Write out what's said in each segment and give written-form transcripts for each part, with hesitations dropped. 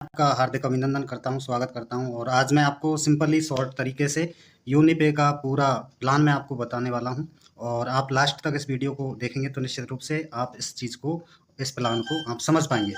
आपका हार्दिक अभिनंदन करता हूँ, स्वागत करता हूँ और आज मैं आपको सिंपली शॉर्ट तरीके से यूनिपे का पूरा प्लान मैं आपको बताने वाला हूँ और आप लास्ट तक इस वीडियो को देखेंगे तो निश्चित रूप से आप इस प्लान को आप समझ पाएँगे।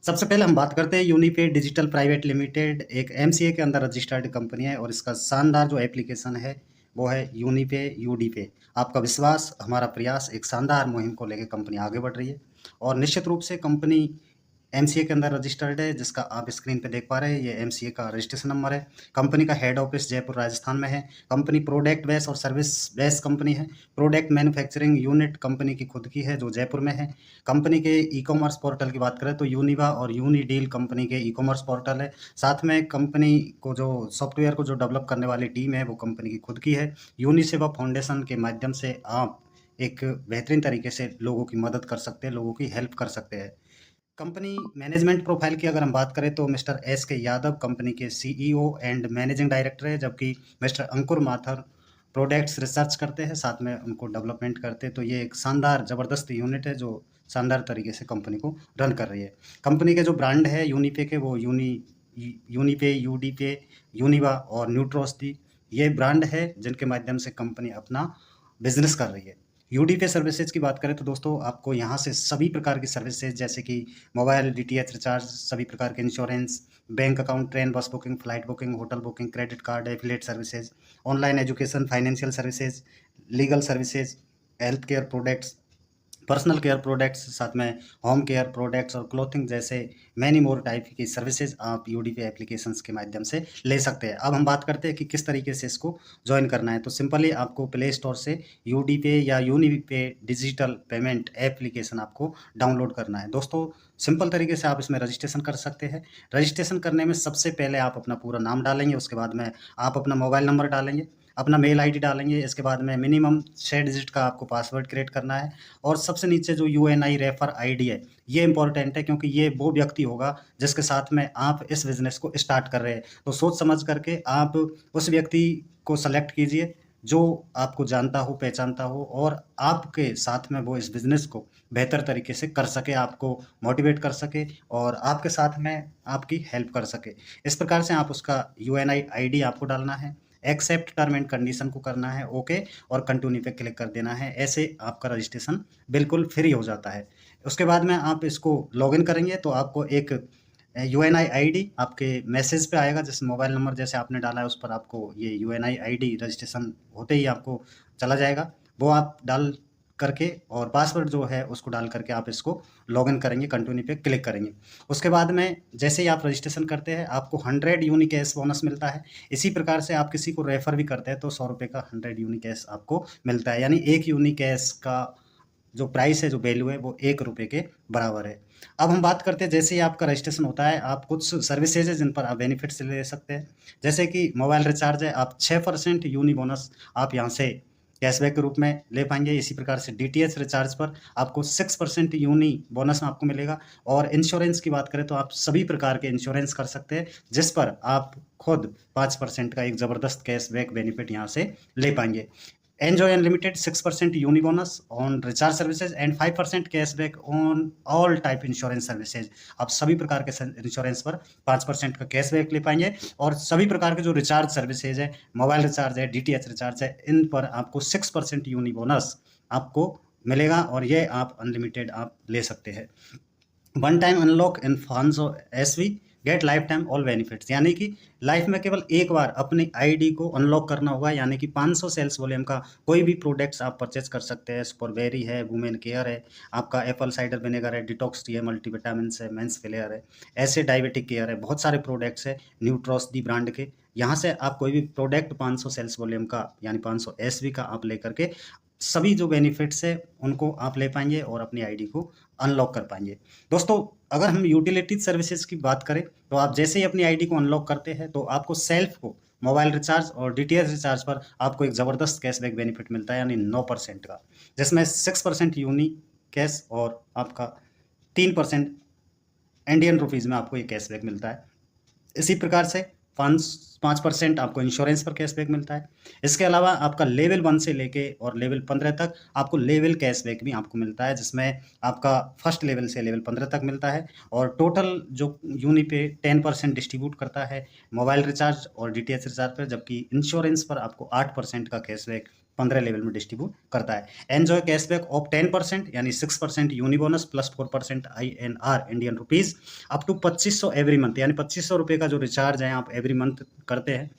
सबसे पहले हम बात करते हैं यूनिपे डिजिटल प्राइवेट लिमिटेड एक एमसीए के अंदर रजिस्टर्ड कंपनी है और इसका शानदार जो एप्लीकेशन है, वो है यूनिपे यूडीपे। आपका विश्वास, हमारा प्रयास एक शानदार मुहिम को लेके कंपनी आगे बढ़ रही है और निश्चित रूप से कंपनी एमसीए के अंदर रजिस्टर्ड है जिसका आप स्क्रीन पे देख पा रहे हैं। ये एमसीए का रजिस्ट्रेशन नंबर है। कंपनी का हेड ऑफिस जयपुर राजस्थान में है। कंपनी प्रोडक्ट बेस और सर्विस बेस कंपनी है। प्रोडक्ट मैन्युफैक्चरिंग यूनिट कंपनी की खुद की है जो जयपुर में है। कंपनी के ई कॉमर्स पोर्टल की बात करें तो यूनिवा और यूनिडील कंपनी के ई कॉमर्स पोर्टल है। साथ में कंपनी को जो सॉफ्टवेयर को जो डेवलप करने वाली टीम है वो कंपनी की खुद की है। यूनिसेवा फाउंडेशन के माध्यम से आप एक बेहतरीन तरीके से लोगों की मदद कर सकते हैं, लोगों की हेल्प कर सकते हैं। कंपनी मैनेजमेंट प्रोफाइल की अगर हम बात करें तो मिस्टर एस के यादव कंपनी के सीईओ एंड मैनेजिंग डायरेक्टर है, जबकि मिस्टर अंकुर माथुर प्रोडक्ट्स रिसर्च करते हैं, साथ में उनको डेवलपमेंट करते हैं। तो ये एक शानदार ज़बरदस्त यूनिट है जो शानदार तरीके से कंपनी को रन कर रही है। कंपनी के जो ब्रांड है यूनिपे के, वो यूनिपे, यूडीपे, यूनिवा और न्यूट्रोस्टी ये ब्रांड है जिनके माध्यम से कंपनी अपना बिजनेस कर रही है। यूडीपे सर्विसेज की बात करें तो दोस्तों आपको यहाँ से सभी प्रकार की सर्विसेज जैसे कि मोबाइल डीटीएच रिचार्ज, सभी प्रकार के insurance, bank account, train bus booking, flight booking, hotel booking, credit card, affiliate services, online education, financial services, legal services, health care products, personal care products, साथ में होम केयर प्रोडक्ट्स और clothing जैसे many more type की services आप UDP applications के माध्यम से ले सकते हैं। अब हम बात करते हैं कि किस तरीके से इसको ज्वाइन करना है। तो सिंपली आपको प्ले स्टोर से यूडीपे या यूनिपे डिजिटल पेमेंट एप्लीकेशन आपको डाउनलोड करना है। दोस्तों सिंपल तरीके से आप इसमें रजिस्ट्रेशन कर सकते हैं। रजिस्ट्रेशन करने में सबसे पहले आप अपना पूरा नाम डालेंगे, उसके बाद में आप अपना मोबाइल नंबर डालेंगे, अपना मेल आईडी डालेंगे, इसके बाद में मिनिमम 6 डिजिट का आपको पासवर्ड क्रिएट करना है और सबसे नीचे जो यूएनआई रेफर आईडी है, ये इंपॉर्टेंट है क्योंकि ये वो व्यक्ति होगा जिसके साथ में आप इस बिज़नेस को स्टार्ट कर रहे हैं। तो सोच समझ करके आप उस व्यक्ति को सेलेक्ट कीजिए जो आपको जानता हो, पहचानता हो और आपके साथ में वो इस बिज़नेस को बेहतर तरीके से कर सके, आपको मोटिवेट कर सके और आपके साथ में आपकी हेल्प कर सके। इस प्रकार से आप उसका यूएनआई आईडी आपको डालना है, एक्सेप्ट टर्म एंड कंडीशन को करना है ओके और कंटिन्यू पे क्लिक कर देना है। ऐसे आपका रजिस्ट्रेशन बिल्कुल फ्री हो जाता है। उसके बाद में आप इसको लॉगिन करेंगे तो आपको एक यूएनआई आईडी आपके मैसेज पे आएगा, जिस मोबाइल नंबर जैसे आपने डाला है उस पर आपको ये यूएनआई आईडी रजिस्ट्रेशन होते ही आपको चला जाएगा। वो आप डाल करके और पासवर्ड जो है उसको डाल करके आप इसको लॉगिन करेंगे, कंटिन्यू पे क्लिक करेंगे। उसके बाद में जैसे ही आप रजिस्ट्रेशन करते हैं आपको 100 यूनिक कैश बोनस मिलता है। इसी प्रकार से आप किसी को रेफर भी करते हैं तो 100 रुपये का 100 यूनिक कैश आपको मिलता है, यानी एक यूनिक कैश का जो प्राइस है, जो वैल्यू है वो 1 रुपये के बराबर है। अब हम बात करते हैं जैसे ही आपका रजिस्ट्रेशन होता है आप कुछ सर्विसेज है जिन पर आप बेनिफिट्स ले सकते हैं। जैसे कि मोबाइल रिचार्ज है, आप 6% यूनी बोनस आप यहाँ से कैशबैक के रूप में ले पाएंगे। इसी प्रकार से डीटीएच रिचार्ज पर आपको 6% यूनी बोनस आपको मिलेगा। और इंश्योरेंस की बात करें तो आप सभी प्रकार के इंश्योरेंस कर सकते हैं जिस पर आप खुद 5% का एक ज़बरदस्त कैशबैक बेनिफिट यहाँ से ले पाएंगे। Enjoy Unlimited 6% uni bonus on recharge services and 5% cashback on all type insurance services. आप सभी प्रकार के इंश्योरेंस पर 5% का कैशबैक ले पाएंगे और सभी प्रकार के जो रिचार्ज सर्विसेज है, मोबाइल रिचार्ज है, डीटीएच रिचार्ज है, इन पर आपको 6% यूनी बोनस आपको मिलेगा और ये आप अनलिमिटेड आप ले सकते हैं। One time unlock in funds S V get lifetime all benefits, यानी कि लाइफ में केवल एक बार अपनी आईडी को अनलॉक करना होगा, यानी कि 500 सेल्स वॉल्यूम का कोई भी प्रोडक्ट्स आप परचेज कर सकते हैं। स्पॉरबेरी है, वुमेन केयर है, आपका एप्पल साइडर विनेगर है, डिटॉक्स टी है, मल्टीविटामिन है, मेंस फ्लेयर है, ऐसे डायबिटिक केयर है, बहुत सारे प्रोडक्ट्स है न्यूट्रॉस दी ब्रांड के। यहाँ से आप कोई भी प्रोडक्ट 500 सेल्स वॉल्यूम का यानी 500 एसवी का आप लेकर के सभी जो बेनिफिट्स है उनको आप ले पाएंगे और अपनी आईडी को अनलॉक कर पाएंगे। दोस्तों अगर हम यूटिलिटी सर्विसेज की बात करें तो आप जैसे ही अपनी आईडी को अनलॉक करते हैं तो आपको सेल्फ को मोबाइल रिचार्ज और डीटीएच रिचार्ज पर आपको एक ज़बरदस्त कैशबैक बेनिफिट मिलता है, यानी 9% का, जिसमें 6% यूनी कैश और आपका 3% इंडियन रुपीज़ में आपको ये कैशबैक मिलता है। इसी प्रकार से 5% आपको इंश्योरेंस पर कैशबैक मिलता है। इसके अलावा आपका लेवल 1 से लेके और लेवल 15 तक आपको लेवल कैशबैक भी आपको मिलता है, जिसमें आपका फर्स्ट लेवल से लेवल 15 तक मिलता है। और टोटल जो यूनिपे 10% डिस्ट्रीब्यूट करता है मोबाइल रिचार्ज और डीटीएच रिचार्ज पर, जबकि इंश्योरेंस पर आपको 8% का कैशबैक 15 लेवल में डिस्ट्रीब्यूट करता है। एंजॉय कैशबैक ऑफ 10% यानी 6% unibonus plus 4% INR Indian rupees up to 2500 every month, यानी 2500 रुपये का जो रिचार्ज है आप एवरी मंथ करते हैं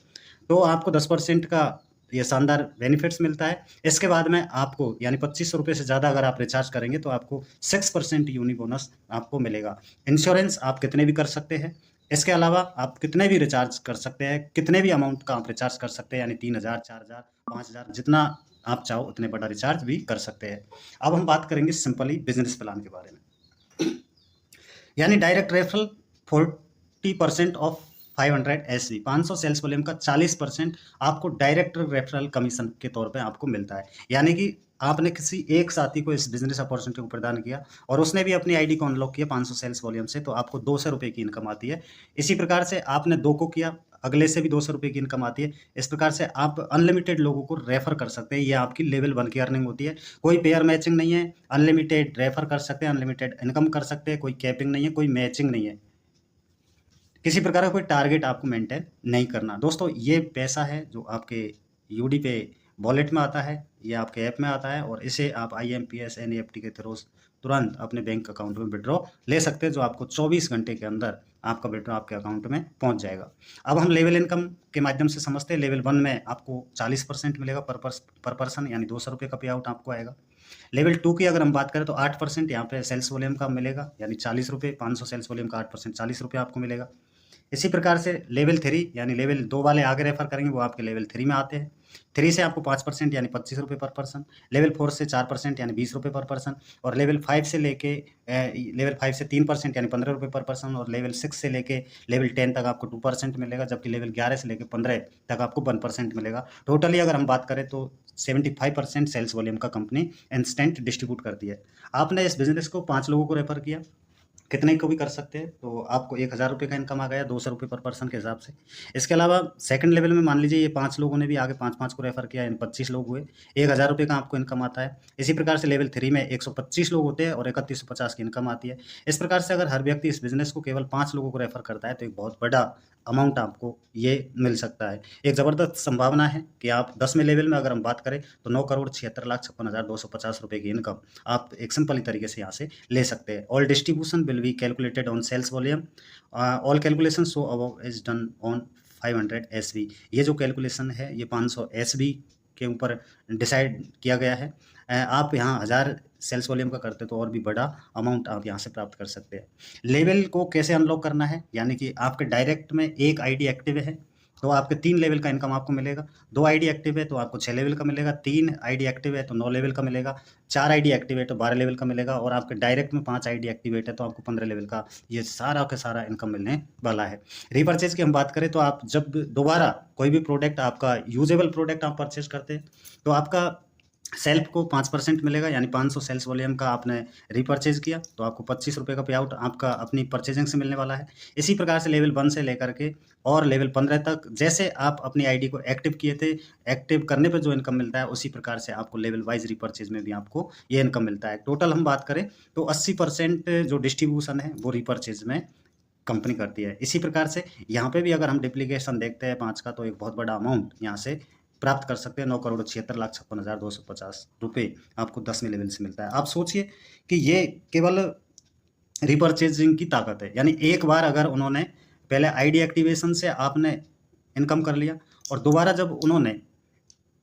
तो आपको 10% का ये शानदार बेनिफिट्स मिलता है। इसके बाद में आपको यानी 2500 रुपये से ज़्यादा अगर आप रिचार्ज करेंगे तो आपको 6% यूनिबोनस आपको मिलेगा। इंश्योरेंस आप कितने भी कर सकते हैं। इसके अलावा आप कितने भी रिचार्ज कर सकते हैं, कितने भी अमाउंट का आप रिचार्ज कर सकते हैं, यानी 3000, 4000, 5000 जितना आप चाहो उतने बड़ा रिचार्ज भी कर सकते हैं। अब हम बात करेंगे सिंपली बिजनेस प्लान के बारे में। यानी direct referral 40% of 500 SV 500 sales volume का 40% आपको डायरेक्ट रेफरल कमीशन के तौर पे आपको मिलता है। यानी कि आपने किसी एक साथी को इस बिजनेस अपॉर्चुनिटी को प्रदान किया और उसने भी अपनी आईडी को अनलॉक किया 500 सेल्स वॉल्यूम से, तो आपको 200 रुपये की इनकम आती है। इसी प्रकार से आपने 2 को किया, अगले से भी 200 रुपये की इनकम आती है। इस प्रकार से आप अनलिमिटेड लोगों को रेफर कर सकते हैं। ये आपकी लेवल 1 की अर्निंग होती है। कोई पेयर मैचिंग नहीं है, अनलिमिटेड रेफर कर सकते हैं, अनलिमिटेड इनकम कर सकते हैं, कोई कैपिंग नहीं है, कोई मैचिंग नहीं है, किसी प्रकार का कोई टारगेट आपको मेंटेन नहीं करना। दोस्तों ये पैसा है जो आपके यूडी पे वॉलेट में आता है, ये आपके ऐप में आता है और इसे आप IMPS NEFT के थ्रू तुरंत अपने बैंक अकाउंट में विड्रॉ ले सकते हैं, जो आपको 24 घंटे के अंदर आपका विड्रॉ आपके अकाउंट में पहुंच जाएगा। अब हम लेवल इनकम के माध्यम से समझते हैं। लेवल 1 में आपको 40% मिलेगा पर पर्सन, यानी 200 रुपये का पे आउट आपको आएगा। लेवल 2 की अगर हम बात करें तो 8% यहाँ पे सेल्स वॉल्यूम का मिलेगा, यानी 40 रुपये, 500 सेल्स वॉल्यूम का 8% 40 रुपये आपको मिलेगा। इसी प्रकार से लेवल 3 यानी लेवल 2 वाले आगे रेफर करेंगे वो आपके लेवल 3 में आते हैं। 3 से आपको 5% यानी 25 रुपये पर पर्सन, लेवल 4 से 4% यानी 20 रुपये पर पर्सन, और लेवल 5 से लेके लेवल 5 से 3% यानी 15 रुपये पर पर्सन, और लेवल 6 से लेके लेवल 10 तक आपको 2% मिलेगा, जबकि लेवल 11 से लेके 15 तक आपको 1% मिलेगा। टोटली अगर हम बात करें तो 75% सेल्स वॉल्यूम का कंपनी इंस्टेंट डिस्ट्रीब्यूट करती है। आपने इस बिजनेस को 5 लोगों को रेफर किया, कितने को भी कर सकते हैं, तो आपको 1000 रुपये का इनकम आ गया 200 रुपये पर पर्सन के हिसाब से। इसके अलावा सेकंड लेवल में मान लीजिए ये 5 लोगों ने भी आगे 5-5 को रेफर किया, यानी 25 लोग हुए, 1000 रुपये का आपको इनकम आता है। इसी प्रकार से लेवल 3 में 125 लोग होते हैं और 3150 की इनकम आती है। इस प्रकार से अगर हर व्यक्ति इस बिजनेस को केवल 5 लोगों को रेफर करता है तो एक बहुत बड़ा अमाउंट आपको ये मिल सकता है। एक ज़बरदस्त संभावना है कि आप 10वें लेवल में अगर हम बात करें तो 9,76,56,250 रुपये की इनकम आप एक सिंपल तरीके से यहाँ से ले सकते हैं। All distribution will be calculated on sales volume, all calculation so above is done on 500 SV। ये जो कैलकुलेशन है ये 500 SV के ऊपर डिसाइड किया गया है। आप यहाँ 1000 सेल्स वॉल्यूम का करते तो और भी बड़ा अमाउंट आप यहाँ से प्राप्त कर सकते हैं। लेवल को कैसे अनलॉक करना है, यानी कि आपके डायरेक्ट में एक आईडी एक्टिव है तो आपके 3 लेवल का इनकम आपको मिलेगा, 2 आईडी एक्टिव है तो आपको 6 लेवल का मिलेगा, 3 आईडी एक्टिव है तो 9 लेवल का मिलेगा, 4 आईडी एक्टिव है तो 12 लेवल का मिलेगा, और आपके डायरेक्ट में 5 आईडी एक्टिवेट है तो आपको 15 लेवल का ये सारा का सारा इनकम मिलने वाला है। रीपर्चेज की हम बात करें तो आप जब दोबारा कोई भी प्रोडक्ट आपका यूजेबल प्रोडक्ट आप परचेज करते हैं तो आपका सेल्फ को 5% मिलेगा, यानी 500 सेल्स वॉल्यूम का आपने रीपर्चेज किया तो आपको 25 रुपये का पे आउट आपका अपनी परचेजिंग से मिलने वाला है। इसी प्रकार से लेवल 1 से लेकर के और लेवल 15 तक जैसे आप अपनी आईडी को एक्टिव किए थे, एक्टिव करने पर जो इनकम मिलता है उसी प्रकार से आपको लेवल वाइज रीपर्चेज में भी आपको ये इनकम मिलता है। टोटल हम बात करें तो 80% जो डिस्ट्रीब्यूशन है वो रीपर्चेज में कंपनी करती है। इसी प्रकार से यहाँ पे भी अगर हम डिप्लीकेशन देखते हैं 5 का तो एक बहुत बड़ा अमाउंट यहाँ से प्राप्त कर सकते हैं। 9,76,56,250 रुपये आपको 10वें लेवल से मिलता है। आप सोचिए कि ये केवल रिपर्चेजिंग की ताकत है, यानी एक बार अगर उन्होंने पहले आईडी एक्टिवेशन से आपने इनकम कर लिया और दोबारा जब उन्होंने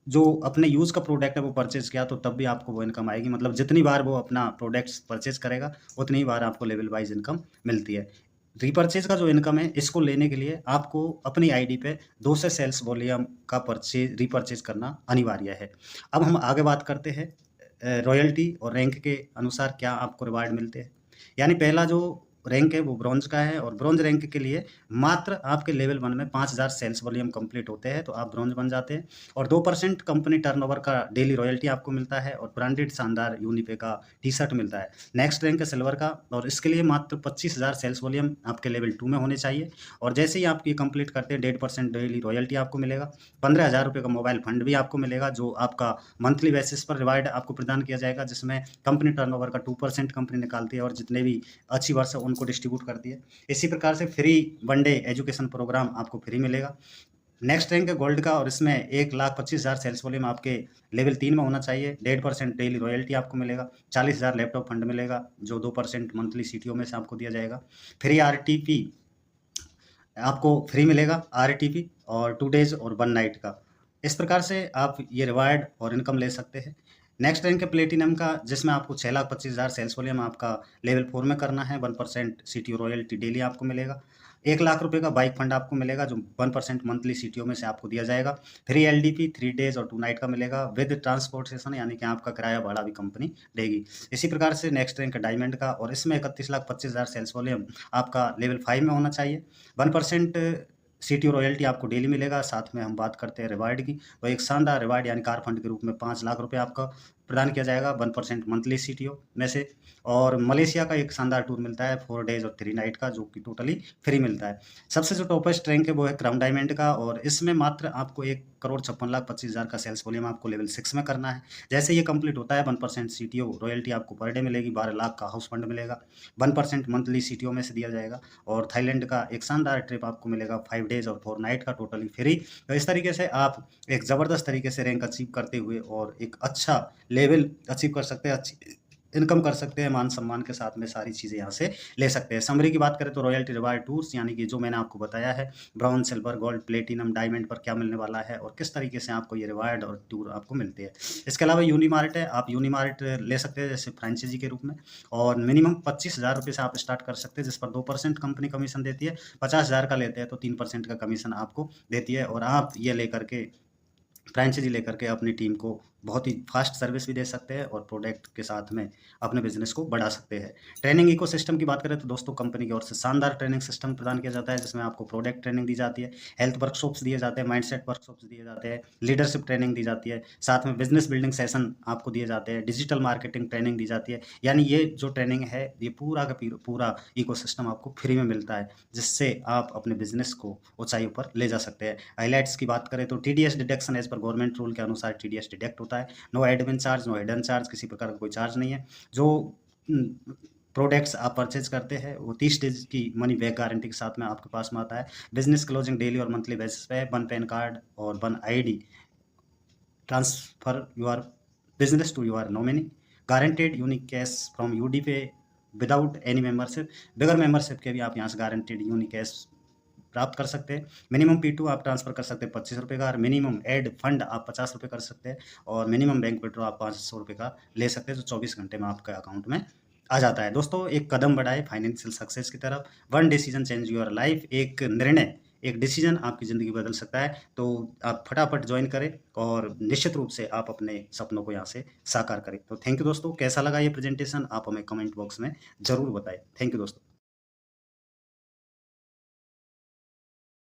जो अपने यूज़ का प्रोडक्ट है वो परचेज किया तो तब भी आपको वो इनकम आएगी। मतलब जितनी बार वो अपना प्रोडक्ट्स परचेज करेगा उतनी ही बार आपको लेवल वाइज इनकम मिलती है। रीपर्चेज का जो इनकम है इसको लेने के लिए आपको अपनी आईडी पे 2 से सेल्स वॉल्यूम का रीपर्चेज करना अनिवार्य है। अब हम आगे बात करते हैं रॉयल्टी और रैंक के अनुसार क्या आपको रिवार्ड मिलते हैं। यानी पहला जो रैंक है वो ब्रॉन्ज का है और ब्रॉन्ज रैंक के लिए मात्र आपके लेवल 1 में 5000 सेल्स वॉल्यूम कंप्लीट होते हैं तो आप ब्रॉन्ज बन जाते हैं और 2% कंपनी टर्नओवर का डेली रॉयल्टी आपको मिलता है और ब्रांडेड शानदार यूनिपे का टी-शर्ट मिलता है। नेक्स्ट रैंक है सिल्वर का और इसके लिए मात्र 25,000 सेल्स वॉल्यूम आपके लेवल 2 में होने चाहिए और जैसे ही आप ये कंप्लीट करते हैं 1.5% डेली रॉयल्टी आपको मिलेगा। 15,000 रुपये का मोबाइल फंड भी आपको मिलेगा जो आपका मंथली बेसिस पर रिवार्ड आपको प्रदान किया जाएगा, जिसमें कंपनी टर्नओवर का 2% कंपनी निकालती है और जितने भी अचीवर्स है उनको डिस्ट्रीब्यूट करती है। इसी प्रकार से free one day education programme आपको फ्री मिलेगा। नेक्स्ट रैंक है गोल्ड का और इसमें 1,25,000 सेल्स वॉल्यूम आपके लेवल 3 में होना चाहिए। 1.5% डेली रॉयल्टी आपको मिलेगा। 40,000 लैपटॉप फंड मिलेगा जो 2% मंथली सीटीओ में से आपको दिया जाएगा। फ्री आरटीपी आपको फ्री मिलेगा, आरटीपी और 2 डेज और 1 नाइट का। इस प्रकार से आप ये रिवार्ड और इनकम ले सकते हैं। नेक्स्ट रैंक है प्लेटिनम का जिसमें आपको 6,25,000 सेल्स वॉल्यूम आपका लेवल 4 में करना है। 1% सीटीओ रॉयल्टी डेली आपको मिलेगा। 1,00,000 रुपये का बाइक फंड आपको मिलेगा जो 1% मंथली सीटीओ में से आपको दिया जाएगा। फ्री एलडीपी 3 डेज और 2 नाइट का मिलेगा विद ट्रांसपोर्टेशन, यानी कि आपका किराया भाड़ा भी कंपनी देगी। इसी प्रकार से नेक्स्ट रैंक है डायमंड का और इसमें 31,25,000 सेल्स वॉल्यूम आपका लेवल 5 में होना चाहिए। 1% सीटीओ रॉयल्टी आपको डेली मिलेगा। साथ में हम बात करते हैं रिवार्ड की, तो एक शानदार रिवार्ड यानी कार फंड के रूप में 5,00,000 रुपये आपका प्रदान किया जाएगा 1% मंथली सीटीओ में से। और मलेशिया का एक शानदार टूर मिलता है 4 डेज और 3 नाइट का जो कि टोटली फ्री मिलता है। सबसे जो टॉपेस्ट रैंक है वो है क्राउन डायमंड का और इसमें मात्र आपको 1,56,25,000 का सेल्स वॉल्यूम आपको लेवल 6 में करना है। जैसे ये कंप्लीट होता है 1% सीटीओ रॉयल्टी आपको पर डे मिलेगी। 12,00,000 का हाउस फंड मिलेगा। 1% मंथली सीटीओ में से दिया जाएगा और थाईलैंड का एक शानदार ट्रिप आपको मिलेगा 5 डेज और 4 नाइट का टोटली फ्री। तो इस तरीके से आप एक ज़बरदस्त तरीके से रैंक अचीव करते हुए और एक अच्छा लेवल अचीव कर सकते हैं, अच्छी इनकम कर सकते हैं, मान सम्मान के साथ में सारी चीज़ें यहाँ से ले सकते हैं। समरी की बात करें तो रॉयल्टी रिवार्ड टूर्स यानी कि जो मैंने आपको बताया है brown, silver, gold, platinum, diamond पर क्या मिलने वाला है और किस तरीके से आपको ये रिवार्ड और टूर आपको मिलते हैं। इसके अलावा यूनिमार्ट है, आप यूनिमार्ट ले सकते हैं जैसे फ्रेंचाइजी के रूप में और मिनिमम 25,000 रुपये से आप स्टार्ट कर सकते हैं जिस पर 2% कंपनी कमीशन देती है। 50,000 का लेते हैं तो 3% का कमीशन आपको देती है और आप ये लेकर के फ्रेंचाइजी लेकर के अपनी टीम को बहुत ही फास्ट सर्विस भी दे सकते हैं और प्रोडक्ट के साथ में अपने बिजनेस को बढ़ा सकते हैं। ट्रेनिंग इकोसिस्टम की बात करें तो दोस्तों कंपनी की ओर से शानदार ट्रेनिंग सिस्टम प्रदान किया जाता है जिसमें आपको प्रोडक्ट ट्रेनिंग दी जाती है, हेल्थ वर्कशॉप्स दिए जाते हैं, माइंडसेट वर्कशॉप्स दिए जाते हैं, लीडरशिप ट्रेनिंग दी जाती है, साथ में बिजनेस बिल्डिंग सेशन आपको दिए जाते हैं, डिजिटल मार्केटिंग ट्रेनिंग दी जाती है। यानी ये जो ट्रेनिंग है ये पूरा का पूरा इकोसिस्टम आपको फ्री में मिलता है जिससे आप अपने बिजनेस को ऊंचाई पर ले जा सकते हैं। हाईलाइट्स की बात करें तो TDS deduction as per government rule के अनुसार टीडीएस डिडक्ट होता है। No admin charge, no hidden charge, किसी प्रकार का कोई चार्ज नहीं है। जो प्रोडक्ट्स आप परचेज करते हैं वो 30 डेज की मनी बैक गारंटी के साथ में आपके पास में आता है। बिजनेस क्लोजिंग डेली और मंथली बेसिस पे 1 पैन कार्ड और 1 ID transfer your business to your nominee, guaranteed unique cash from UD pay without any membership. बगैर मेंबरशिप के भी आप यहाँ से गारंटेड यूनिक कैश प्राप्त कर सकते हैं। मिनिमम P2 आप ट्रांसफर कर सकते हैं 25 रुपये का और मिनिमम एड फंड आप 50 रुपये कर सकते हैं और मिनिमम बैंक विड्रॉ आप 500 रुपये का ले सकते हैं जो 24 घंटे में आपके अकाउंट में आ जाता है। दोस्तों एक कदम बढ़ाए फाइनेंशियल सक्सेस की तरफ। One decision change your life, एक निर्णय, एक डिसीजन आपकी ज़िंदगी बदल सकता है। तो आप फटाफट ज्वाइन करें और निश्चित रूप से आप अपने सपनों को यहाँ से साकार करें। तो थैंक यू दोस्तों, कैसा लगा ये प्रेजेंटेशन आप हमें कमेंट बॉक्स में ज़रूर बताएं। थैंक यू दोस्तों।